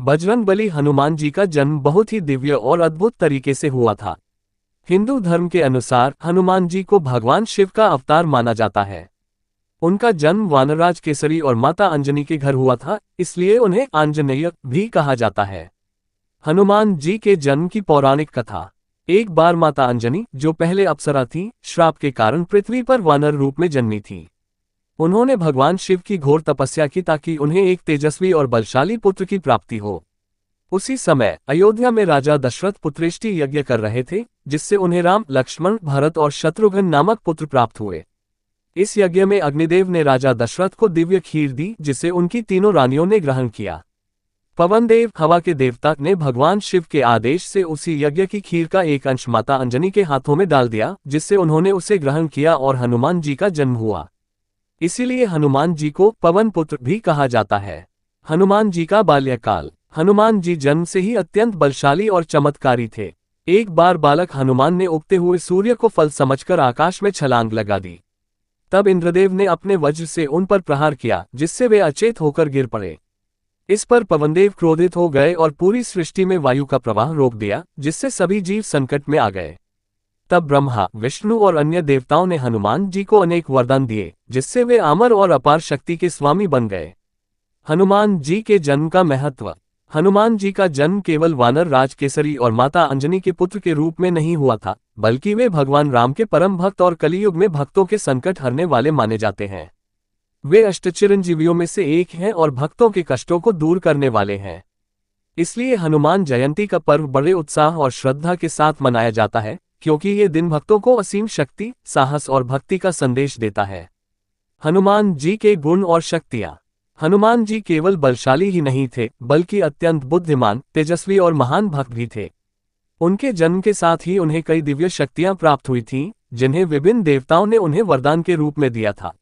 बजरंगबली हनुमान जी का जन्म बहुत ही दिव्य और अद्भुत तरीके से हुआ था। हिंदू धर्म के अनुसार हनुमान जी को भगवान शिव का अवतार माना जाता है। उनका जन्म वानरराज केसरी और माता अंजनी के घर हुआ था, इसलिए उन्हें आंजनेय भी कहा जाता है। हनुमान जी के जन्म की पौराणिक कथा। एक बार माता अंजनी, जो पहले अप्सरा थी, श्राप के कारण पृथ्वी पर वानर रूप में जन्मी थी। उन्होंने भगवान शिव की घोर तपस्या की ताकि उन्हें एक तेजस्वी और बलशाली पुत्र की प्राप्ति हो। उसी समय अयोध्या में राजा दशरथ पुत्रेष्टि यज्ञ कर रहे थे, जिससे उन्हें राम, लक्ष्मण, भरत और शत्रुघ्न नामक पुत्र प्राप्त हुए। इस यज्ञ में अग्निदेव ने राजा दशरथ को दिव्य खीर दी, जिसे उनकी तीनों रानियों ने ग्रहण किया। पवनदेव, हवा के देवता, ने भगवान शिव के आदेश से उसी यज्ञ की खीर का एक अंश माता अंजनी के हाथों में डाल दिया, जिससे उन्होंने उसे ग्रहण किया और हनुमान जी का जन्म हुआ। इसीलिए हनुमान जी को पवन पुत्र भी कहा जाता है। हनुमान जी का बाल्यकाल। हनुमान जी जन्म से ही अत्यंत बलशाली और चमत्कारी थे। एक बार बालक हनुमान ने उगते हुए सूर्य को फल समझकर आकाश में छलांग लगा दी। तब इंद्रदेव ने अपने वज्र से उन पर प्रहार किया, जिससे वे अचेत होकर गिर पड़े। इस पर पवनदेव क्रोधित हो गए और पूरी सृष्टि में वायु का प्रवाह रोक दिया, जिससे सभी जीव संकट में आ गए। तब ब्रह्मा, विष्णु और अन्य देवताओं ने हनुमान जी को अनेक वरदान दिए, जिससे वे अमर और अपार शक्ति के स्वामी बन गए। हनुमान जी के जन्म का महत्व। हनुमान जी का जन्म केवल वानर राज केसरी और माता अंजनी के पुत्र के रूप में नहीं हुआ था, बल्कि वे भगवान राम के परम भक्त और कलियुग में भक्तों के संकट हरने वाले माने जाते हैं। वे अष्टचिरंजीवियों में से एक हैं और भक्तों के कष्टों को दूर करने वाले हैं। इसलिए हनुमान जयंती का पर्व बड़े उत्साह और श्रद्धा के साथ मनाया जाता है, क्योंकि ये दिन भक्तों को असीम शक्ति, साहस और भक्ति का संदेश देता है। हनुमान जी के गुण और शक्तियां। हनुमान जी केवल बलशाली ही नहीं थे, बल्कि अत्यंत बुद्धिमान, तेजस्वी और महान भक्त भी थे। उनके जन्म के साथ ही उन्हें कई दिव्य शक्तियां प्राप्त हुई थीं, जिन्हें विभिन्न देवताओं ने उन्हें वरदान के रूप में दिया था।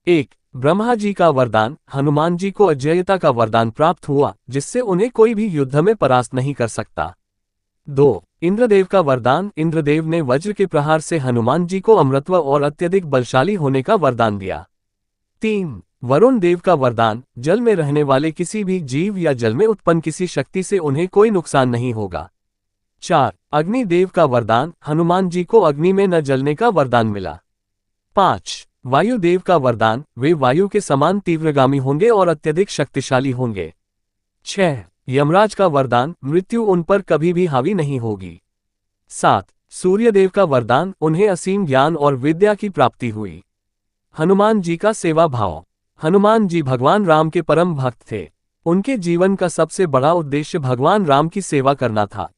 1. ब्रह्मा जी का वरदान। हनुमान जी को अजेयता का वरदान प्राप्त हुआ, जिससे उन्हें कोई भी युद्ध में परास्त नहीं कर सकता। 2. इंद्रदेव का वरदान। इंद्रदेव ने वज्र के प्रहार से हनुमान जी को अमरत्व और अत्यधिक बलशाली होने का वरदान दिया। 3. वरुण देव का वरदान। जल में रहने वाले किसी भी जीव या जल में उत्पन्न किसी शक्ति से उन्हें कोई नुकसान नहीं होगा। 4. अग्निदेव का वरदान। हनुमान जी को अग्नि में न जलने का वरदान मिला। 5. वायुदेव का वरदान। वे वायु के समान तीव्रगामी होंगे और अत्यधिक शक्तिशाली होंगे। 6. यमराज का वरदान। मृत्यु उन पर कभी भी हावी नहीं होगी। 7. सूर्यदेव का वरदान। उन्हें असीम ज्ञान और विद्या की प्राप्ति हुई। हनुमान जी का सेवा भाव। हनुमान जी भगवान राम के परम भक्त थे। उनके जीवन का सबसे बड़ा उद्देश्य भगवान राम की सेवा करना था।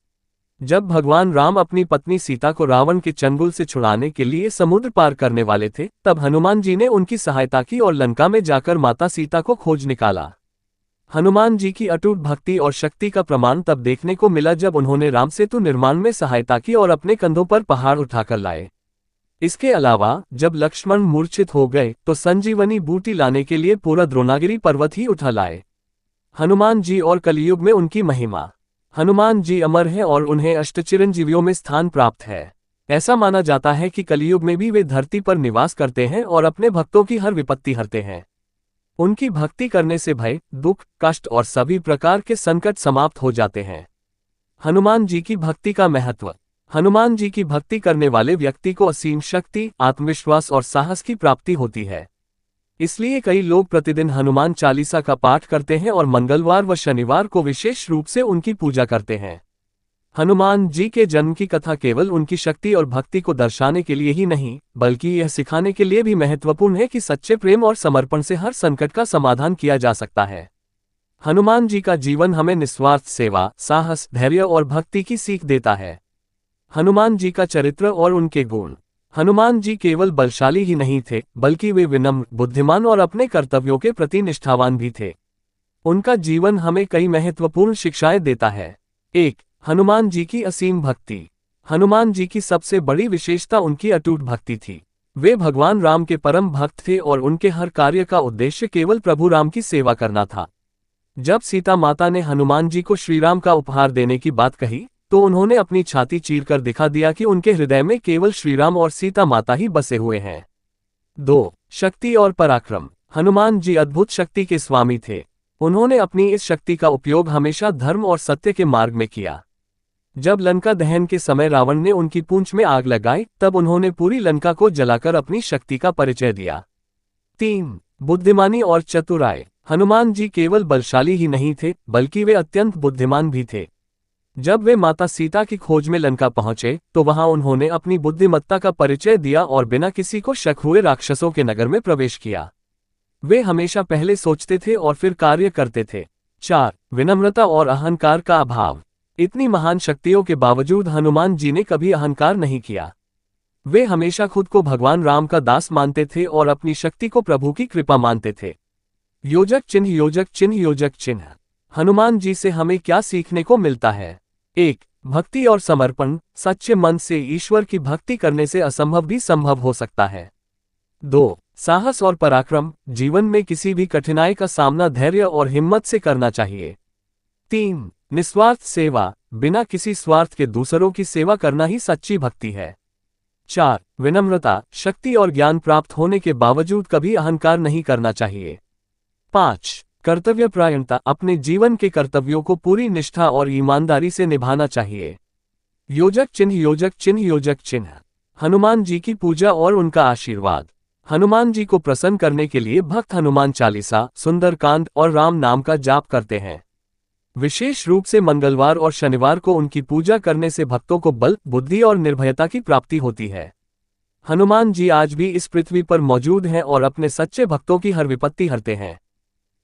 जब भगवान राम अपनी पत्नी सीता को रावण के चंगुल से छुड़ाने के लिए समुद्र पार करने वाले थे, तब हनुमान जी ने उनकी सहायता की और लंका में जाकर माता सीता को खोज निकाला। हनुमान जी की अटूट भक्ति और शक्ति का प्रमाण तब देखने को मिला जब उन्होंने राम सेतु निर्माण में सहायता की और अपने कंधों पर पहाड़ उठाकर लाए। इसके अलावा जब लक्ष्मण मूर्छित हो गए तो संजीवनी बूटी लाने के लिए पूरा द्रोणागिरी पर्वत ही उठा लाए। हनुमान जी और कलियुग में उनकी महिमा। हनुमान जी अमर हैं और उन्हें अष्टचिरंजीवियों में स्थान प्राप्त है। ऐसा माना जाता है कि कलियुग में भी वे धरती पर निवास करते हैं और अपने भक्तों की हर विपत्ति हरते हैं। उनकी भक्ति करने से भय, दुख, कष्ट और सभी प्रकार के संकट समाप्त हो जाते हैं। हनुमान जी की भक्ति का महत्व। हनुमान जी की भक्ति करने वाले व्यक्ति को असीम शक्ति, आत्मविश्वास और साहस की प्राप्ति होती है। इसलिए कई लोग प्रतिदिन हनुमान चालीसा का पाठ करते हैं और मंगलवार व शनिवार को विशेष रूप से उनकी पूजा करते हैं। हनुमान जी के जन्म की कथा केवल उनकी शक्ति और भक्ति को दर्शाने के लिए ही नहीं, बल्कि यह सिखाने के लिए भी महत्वपूर्ण है कि सच्चे प्रेम और समर्पण से हर संकट का समाधान किया जा सकता है। हनुमान जी का जीवन हमें निस्वार्थ सेवा, साहस, धैर्य और भक्ति की सीख देता है। हनुमान जी का चरित्र और उनके गुण। हनुमान जी केवल बलशाली ही नहीं थे, बल्कि वे विनम्र, बुद्धिमान और अपने कर्तव्यों के प्रति निष्ठावान भी थे। उनका जीवन हमें कई महत्वपूर्ण शिक्षाएं देता है। 1. हनुमान जी की असीम भक्ति। हनुमान जी की सबसे बड़ी विशेषता उनकी अटूट भक्ति थी। वे भगवान राम के परम भक्त थे और उनके हर कार्य का उद्देश्य केवल प्रभु राम की सेवा करना था। जब सीता माता ने हनुमान जी को श्रीराम का उपहार देने की बात कही, तो उन्होंने अपनी छाती चीरकर दिखा दिया कि उनके हृदय में केवल श्रीराम और सीता माता ही बसे हुए हैं। 2. शक्ति और पराक्रम। हनुमान जी अद्भुत शक्ति के स्वामी थे। उन्होंने अपनी इस शक्ति का उपयोग हमेशा धर्म और सत्य के मार्ग में किया। जब लंका दहन के समय रावण ने उनकी पूंछ में आग लगाई, तब उन्होंने पूरी लंका को जलाकर अपनी शक्ति का परिचय दिया। 3. बुद्धिमानी और चतुराई। हनुमान जी केवल बलशाली ही नहीं थे, बल्कि वे अत्यंत बुद्धिमान भी थे। जब वे माता सीता की खोज में लंका पहुंचे, तो वहां उन्होंने अपनी बुद्धिमत्ता का परिचय दिया और बिना किसी को शक हुए राक्षसों के नगर में प्रवेश किया। वे हमेशा पहले सोचते थे और फिर कार्य करते थे। 4. विनम्रता और अहंकार का अभाव। इतनी महान शक्तियों के बावजूद हनुमान जी ने कभी अहंकार नहीं किया। वे हमेशा खुद को भगवान राम का दास मानते थे और अपनी शक्ति को प्रभु की कृपा मानते थे। योजक चिन्ह योजक चिन्ह योजक चिन्ह। हनुमान जी से हमें क्या सीखने को मिलता है? 1. भक्ति और समर्पण। सच्चे मन से ईश्वर की भक्ति करने से असंभव भी संभव हो सकता है। 2. साहस और पराक्रम। जीवन में किसी भी कठिनाई का सामना धैर्य और हिम्मत से करना चाहिए। 3. निस्वार्थ सेवा। बिना किसी स्वार्थ के दूसरों की सेवा करना ही सच्ची भक्ति है। 4. विनम्रता। शक्ति और ज्ञान प्राप्त होने के बावजूद कभी अहंकार नहीं करना चाहिए। 5. कर्तव्यपरायणता। अपने जीवन के कर्तव्यों को पूरी निष्ठा और ईमानदारी से निभाना चाहिए। योजक चिन्ह योजक चिन्ह योजक चिन्ह। हनुमान जी की पूजा और उनका आशीर्वाद। हनुमान जी को प्रसन्न करने के लिए भक्त हनुमान चालीसा, सुंदरकांड और राम नाम का जाप करते हैं। विशेष रूप से मंगलवार और शनिवार को उनकी पूजा करने से भक्तों को बल, बुद्धि और निर्भयता की प्राप्ति होती है। हनुमान जी आज भी इस पृथ्वी पर मौजूद हैं और अपने सच्चे भक्तों की हर विपत्ति हरते हैं।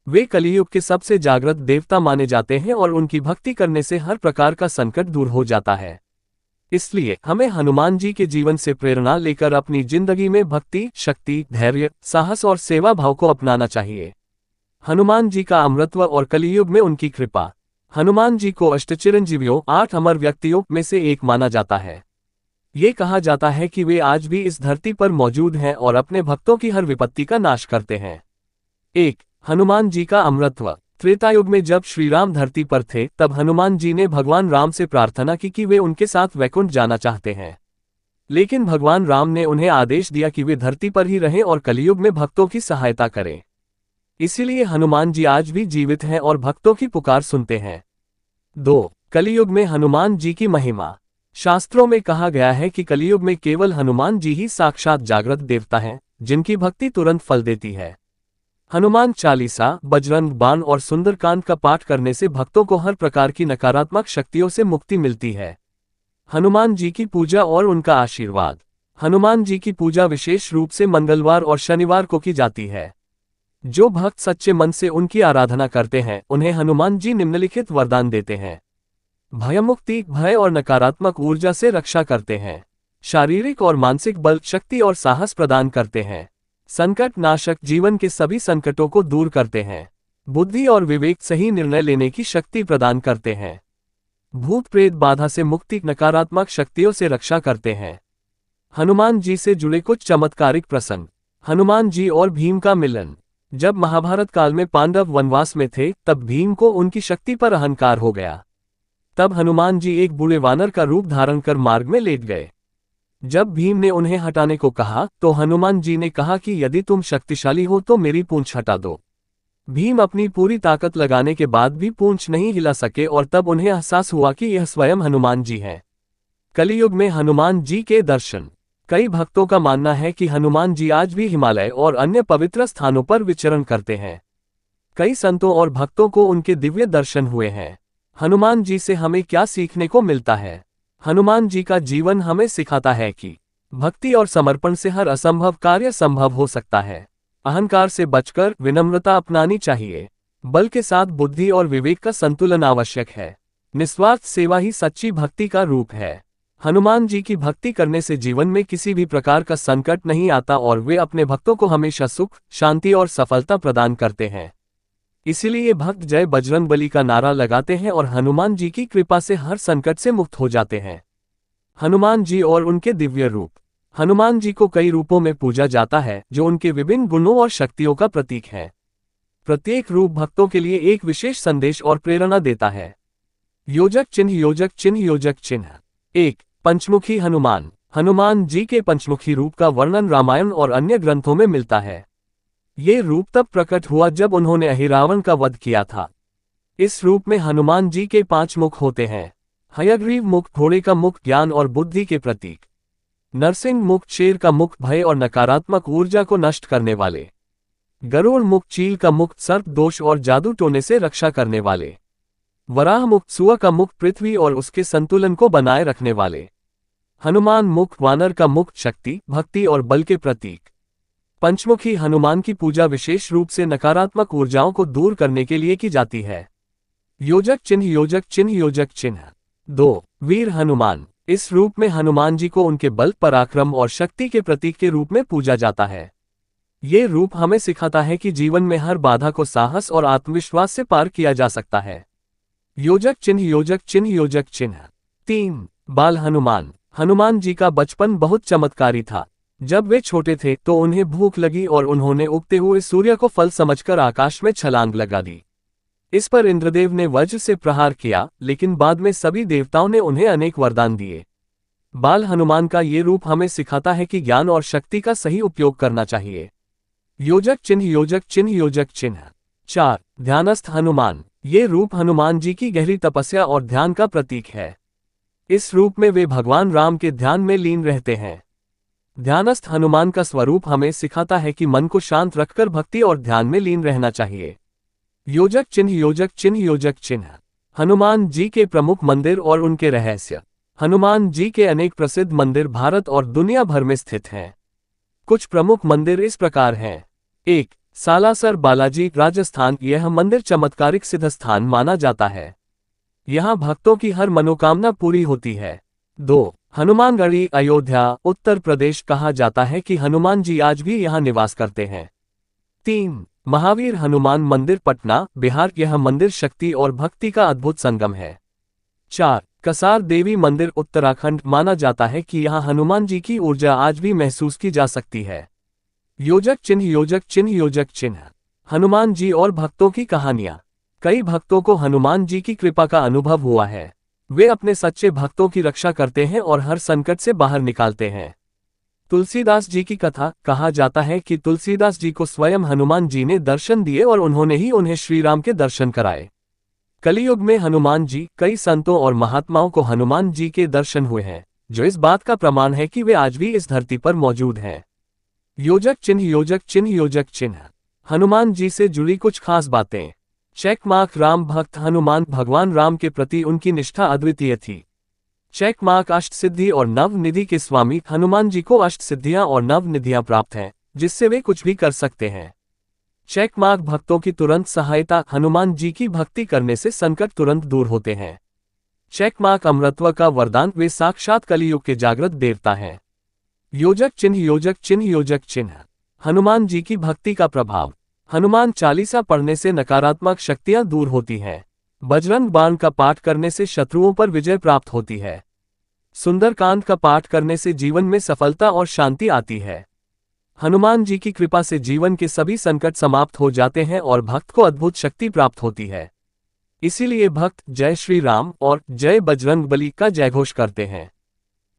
वे कलियुग के सबसे जागृत देवता माने जाते हैं और उनकी भक्ति करने से हर प्रकार का संकट दूर हो जाता है। इसलिए हमें हनुमान जी के जीवन से प्रेरणा लेकर अपनी जिंदगी में भक्ति, शक्ति, धैर्य, साहस और सेवा भाव को अपनाना चाहिए। हनुमान जी का अमरत्व और कलियुग में उनकी कृपा। हनुमान जी को अष्टचिरंजीवियों 8 अमर व्यक्तियों में से एक माना जाता है। ये कहा जाता है कि वे आज भी इस धरती पर मौजूद हैं और अपने भक्तों की हर विपत्ति का नाश करते हैं। 1. हनुमान जी का अमरत्व। त्रेतायुग में जब श्री राम धरती पर थे, तब हनुमान जी ने भगवान राम से प्रार्थना की कि वे उनके साथ वैकुंठ जाना चाहते हैं। लेकिन भगवान राम ने उन्हें आदेश दिया कि वे धरती पर ही रहें और कलियुग में भक्तों की सहायता करें। इसीलिए हनुमान जी आज भी जीवित हैं और भक्तों की पुकार सुनते हैं। 2. कलियुग में हनुमान जी की महिमा। शास्त्रों में कहा गया है कि कलियुग में केवल हनुमान जी ही साक्षात जागृत देवता हैं, जिनकी भक्ति तुरंत फल देती है। हनुमान चालीसा, बजरंग बाण और सुंदरकांड का पाठ करने से भक्तों को हर प्रकार की नकारात्मक शक्तियों से मुक्ति मिलती है। हनुमान जी की पूजा और उनका आशीर्वाद। हनुमान जी की पूजा विशेष रूप से मंगलवार और शनिवार को की जाती है। जो भक्त सच्चे मन से उनकी आराधना करते हैं, उन्हें हनुमान जी निम्नलिखित वरदान देते हैं। भयमुक्ति, भय और नकारात्मक ऊर्जा से रक्षा करते हैं। शारीरिक और मानसिक बल, शक्ति और साहस प्रदान करते हैं। संकट नाशक, जीवन के सभी संकटों को दूर करते हैं। बुद्धि और विवेक, सही निर्णय लेने की शक्ति प्रदान करते हैं। भूत प्रेत बाधा से मुक्ति, नकारात्मक शक्तियों से रक्षा करते हैं। हनुमान जी से जुड़े कुछ चमत्कारिक प्रसंग। हनुमान जी और भीम का मिलन। जब महाभारत काल में पांडव वनवास में थे, तब भीम को उनकी शक्ति पर अहंकार हो गया। तब हनुमान जी एक बूढ़े वानर का रूप धारण कर मार्ग में लेट गए। जब भीम ने उन्हें हटाने को कहा, तो हनुमान जी ने कहा कि यदि तुम शक्तिशाली हो तो मेरी पूंछ हटा दो। भीम अपनी पूरी ताकत लगाने के बाद भी पूंछ नहीं हिला सके और तब उन्हें एहसास हुआ कि यह स्वयं हनुमान जी हैं। कलियुग में हनुमान जी के दर्शन। कई भक्तों का मानना है कि हनुमान जी आज भी हिमालय और अन्य पवित्र स्थानों पर विचरण करते हैं। कई संतों और भक्तों को उनके दिव्य दर्शन हुए हैं। हनुमान जी से हमें क्या सीखने को मिलता है? हनुमान जी का जीवन हमें सिखाता है कि भक्ति और समर्पण से हर असंभव कार्य संभव हो सकता है। अहंकार से बचकर विनम्रता अपनानी चाहिए। बल के साथ बुद्धि और विवेक का संतुलन आवश्यक है। निस्वार्थ सेवा ही सच्ची भक्ति का रूप है। हनुमान जी की भक्ति करने से जीवन में किसी भी प्रकार का संकट नहीं आता और वे अपने भक्तों को हमेशा सुख, शांति और सफलता प्रदान करते हैं। इसीलिए भक्त जय बजरंगबली का नारा लगाते हैं और हनुमान जी की कृपा से हर संकट से मुक्त हो जाते हैं। हनुमान जी और उनके दिव्य रूप। हनुमान जी को कई रूपों में पूजा जाता है, जो उनके विभिन्न गुणों और शक्तियों का प्रतीक है। प्रत्येक रूप भक्तों के लिए एक विशेष संदेश और प्रेरणा देता है। योजक चिन्ह योजक चिन्ह योजक चिन्ह। 1. पंचमुखी हनुमान। हनुमान जी के पंचमुखी रूप का वर्णन रामायण और अन्य ग्रंथों में मिलता है। ये रूप तब प्रकट हुआ जब उन्होंने अहिरावण का वध किया था। इस रूप में हनुमान जी के 5 मुख होते हैं। हयग्रीव मुख घोड़े का मुख ज्ञान और बुद्धि के प्रतीक। नरसिंह मुख शेर का मुख भय और नकारात्मक ऊर्जा को नष्ट करने वाले। गरुड़ मुख चील का मुख सर्प दोष और जादू टोने से रक्षा करने वाले। वराह मुख सुआ का मुख पृथ्वी और उसके संतुलन को बनाए रखने वाले। हनुमान मुख वानर का मुख शक्ति भक्ति और बल के प्रतीक। पंचमुखी हनुमान की पूजा विशेष रूप से नकारात्मक ऊर्जाओं को दूर करने के लिए की जाती है। योजक चिन्ह योजक चिन्ह योजक चिन्ह 2 वीर हनुमान। इस रूप में हनुमान जी को उनके बल पराक्रम और शक्ति के प्रतीक के रूप में पूजा जाता है। ये रूप हमें सिखाता है कि जीवन में हर बाधा को साहस और आत्मविश्वास से पार किया जा सकता है। योजक चिन्ह योजक चिन्ह योजक चिन्ह 3 बाल हनुमान। हनुमान जी का बचपन बहुत चमत्कारी था। जब वे छोटे थे तो उन्हें भूख लगी और उन्होंने उगते हुए सूर्य को फल समझकर आकाश में छलांग लगा दी। इस पर इंद्रदेव ने वज्र से प्रहार किया, लेकिन बाद में सभी देवताओं ने उन्हें अनेक वरदान दिए। बाल हनुमान का ये रूप हमें सिखाता है कि ज्ञान और शक्ति का सही उपयोग करना चाहिए। योजक चिन्ह योजक चिन्ह योजक चिन्ह 4 ध्यानस्थ हनुमान। ये रूप हनुमान जी की गहरी तपस्या और ध्यान का प्रतीक है। इस रूप में वे भगवान राम के ध्यान में लीन रहते हैं। ध्यानस्थ हनुमान का स्वरूप हमें सिखाता है कि मन को शांत रखकर भक्ति और ध्यान में लीन रहना चाहिए। योजक चिन्ह योजक चिन्ह योजक चिन्ह हनुमान जी के प्रमुख मंदिर और उनके रहस्य। हनुमान जी के अनेक प्रसिद्ध मंदिर भारत और दुनिया भर में स्थित हैं। कुछ प्रमुख मंदिर इस प्रकार हैं। 1 सालासर बालाजी राजस्थान। यह मंदिर चमत्कारिक सिद्ध स्थान माना जाता है। यहाँ भक्तों की हर मनोकामना पूरी होती है। 2 हनुमानगढ़ी अयोध्या उत्तर प्रदेश। कहा जाता है कि हनुमान जी आज भी यहाँ निवास करते हैं। 3 महावीर हनुमान मंदिर पटना बिहार। यह मंदिर शक्ति और भक्ति का अद्भुत संगम है। 4 कसार देवी मंदिर उत्तराखंड। माना जाता है कि यहाँ हनुमान जी की ऊर्जा आज भी महसूस की जा सकती है। योजक चिन्ह योजक चिन्ह योजक चिन्ह हनुमान जी और भक्तों की कहानियां। कई भक्तों को हनुमान जी की कृपा का अनुभव हुआ है। वे अपने सच्चे भक्तों की रक्षा करते हैं और हर संकट से बाहर निकालते हैं। तुलसीदास जी की कथा। कहा जाता है कि तुलसीदास जी को स्वयं हनुमान जी ने दर्शन दिए और उन्होंने ही उन्हें श्री राम के दर्शन कराए। कलियुग में हनुमान जी कई संतों और महात्माओं को हनुमान जी के दर्शन हुए हैं, जो इस बात का प्रमाण है कि वे आज भी इस धरती पर मौजूद हैं। योजक चिन्ह योजक चिन्ह योजक चिन्ह हनुमान जी से जुड़ी कुछ खास बातें। चेक मार्क राम भक्त हनुमान भगवान राम के प्रति उनकी निष्ठा अद्वितीय थी। चेक मार्क अष्ट सिद्धि और नव निधि के स्वामी। हनुमान जी को अष्ट सिद्धियां और नव निधियां प्राप्त हैं, जिससे वे कुछ भी कर सकते हैं। चेक मार्क भक्तों की तुरंत सहायता। हनुमान जी की भक्ति करने से संकट तुरंत दूर होते हैं। चेक मार्क अमरत्व का वरदान। वे साक्षात कलियुग के जागृत देवता हैं। योजक चिन्ह योजक चिन्ह योजक चिन्ह हनुमान जी की भक्ति का प्रभाव। हनुमान चालीसा पढ़ने से नकारात्मक शक्तियां दूर होती हैं। बजरंग बाण का पाठ करने से शत्रुओं पर विजय प्राप्त होती है। सुंदरकांड का पाठ करने से जीवन में सफलता और शांति आती है। हनुमान जी की कृपा से जीवन के सभी संकट समाप्त हो जाते हैं और भक्त को अद्भुत शक्ति प्राप्त होती है। इसीलिए भक्त जय श्री राम और जय बजरंगबली का जयघोष करते हैं।